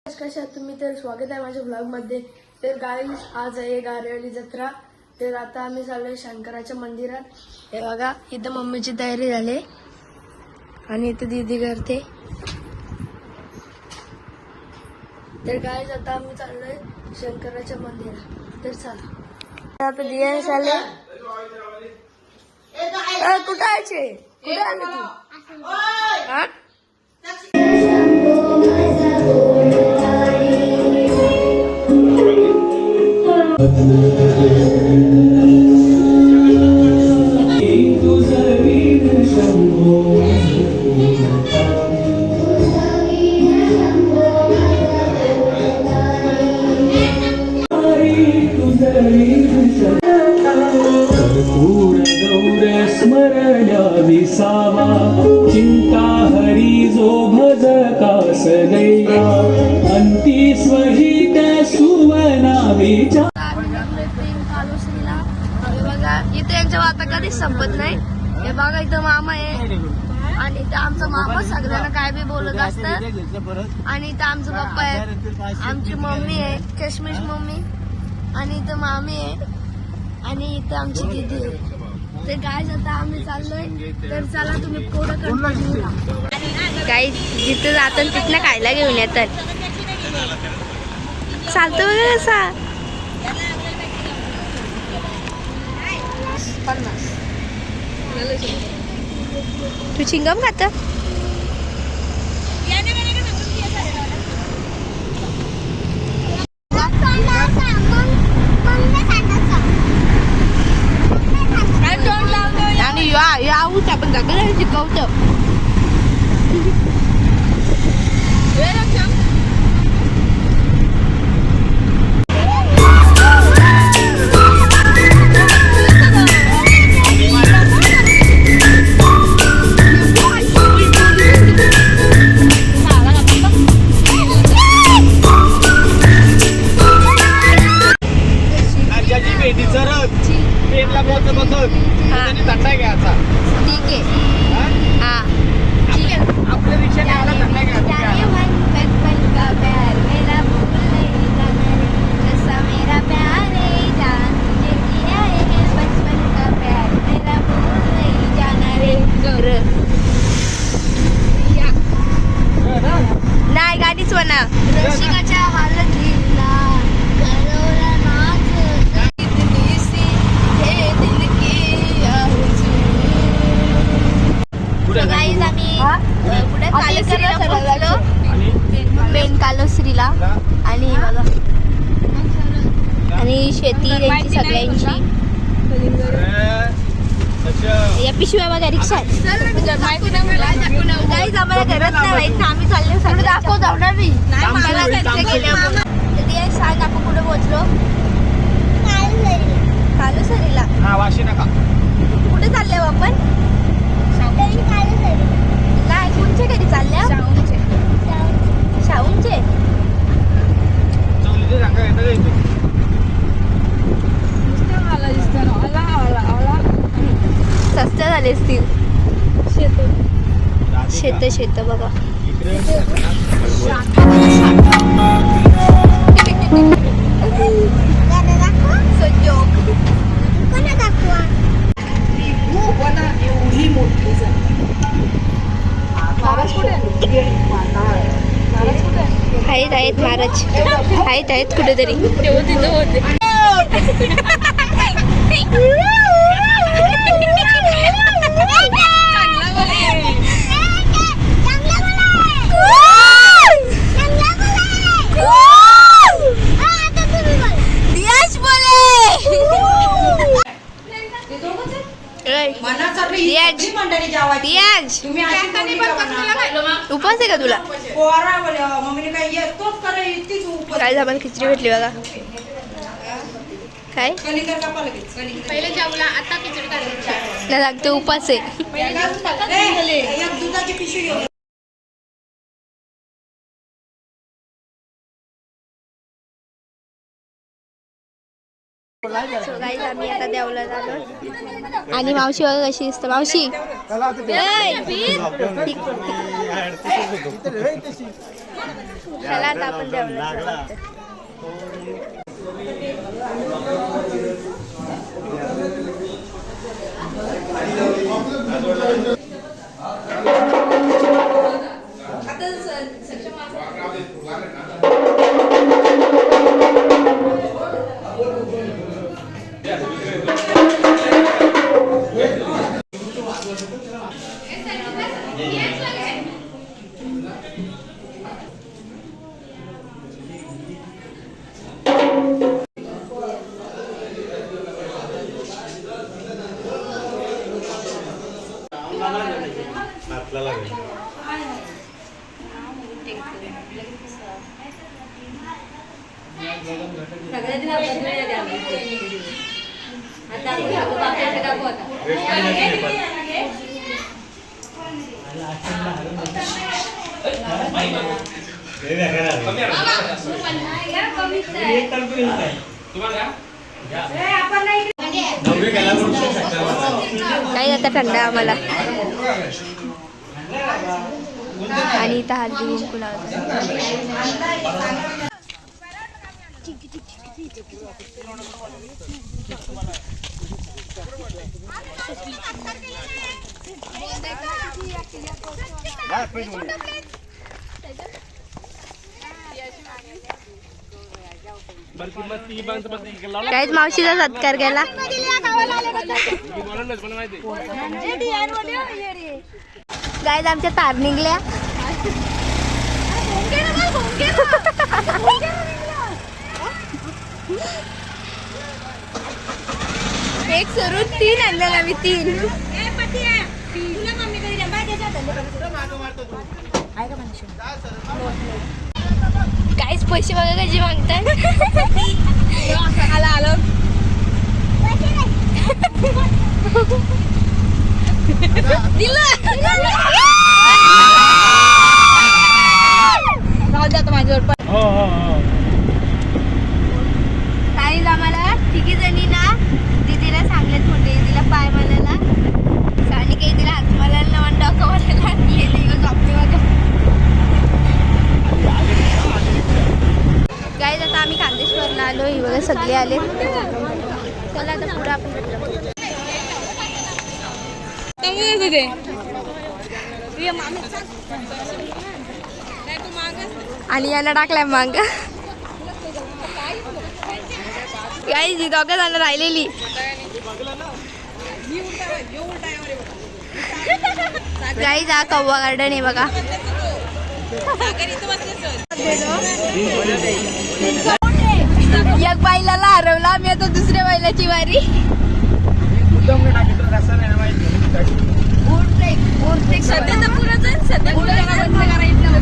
कशा आहात तुम्ही? तर स्वागत आहे माझ्या ब्लॉग मध्ये. तर गाईज आज आहे गारेवाली जत्रा. तर आता आम्ही चाललोय शंकराच्या मंदिरात. हे बघा इथं मम्मीची तयारी झाली आणि इथं दीदी करते. तर गाईज आता आम्ही चाललोय शंकराच्या मंदिरात. तर चला आता दिया चालले. कुठं आहे? कुठे आले तू? हा स्मरण्या विसावा चिंता हरी जो भजकास दैया अंती स्वहित सुवना विचार. बघा इथे यांच्या वाता कधीच संपत नाही. हे बघा इथं मामा आहे आणि इथं आमचा मामा सगळ्यांना काय बी बोलत असत. आणि इथं आमचा पप्पा आहे, आमची मम्मी आहे कश्मीश मम्मी, आणि इथं मामी आहे आणि इथं आमची दीदी आहे. ते गाईज आता आम्ही चाललोय. तर चला तुम्ही पुढं गाईज जिथं जातात तिथनं खायला घेऊन येतात. चालतं बघा कसा 50. तू चिंगम खाता? आणि यावूच आपण जागा शिकवतो. नाही गाडीच म्हणा. रसिकाच्या हालतीला गरवला नाच इतनी सी हे दिल की आरज़ू. गाईज आम्ही पुढे कालेश्रीला पोहोचलो, मेन कालेश्रीला. आणि बघा आणि शेती त्यांची सगळ्यांची. या पिशव्या बघा रिक्षा. गाईज आम्हाला घरात नाही माहित, आम्ही चाललो सगळं दाखव जाणार नाही. सांग आपण कुठे पोहोचलो? कालेश्रीला. कुठे चालले आपण? काय कुठच्या घरी चालल्या? शाहूंचे. स्वस्त झाले असतील. शेत बघा. आहेत महाराज आहेत कुठेतरी. तिथं होते. उपास आहे का तुला? काय झालं? खिचडी भेटली बघा. काय नाही लागते, उपास आहे. आम्ही आता देवला झालो. आणि मावशी बघा कशी असते. मावशी चला आता आपण जेवणाचं काही आता थंड आम्हाला आणि इथं हल्दी कुंकू लावतो. काहीच मावशीचा सत्कार केला. गाईज आमच्या तार निघल्या. एक सरून 3 आणलेला मी 3. काहीच पैसे बघा कशी मागताय. आलं राहू द्या माझ्यावर. काहीच आम्हाला तिघी जणी ना दीदीला सांगले थोडे तिला पाय मानायला आणि काही तिला हात मारायला नवा डोकं मारायला गाईज आता आम्ही खांदेश्वरला आलो. ही बघा सगळे आले. चला आता पुढे आपण आणि याला टाकलाय मांग. गाईज ही दोघं जण राहिलेली. गाईज हा कव्वा गार्डन आहे बघा. एक बैलाला हरवला मी आता दुसऱ्या बैलाची वारी. सध्या तर पुरं सध्या बंद करायचं.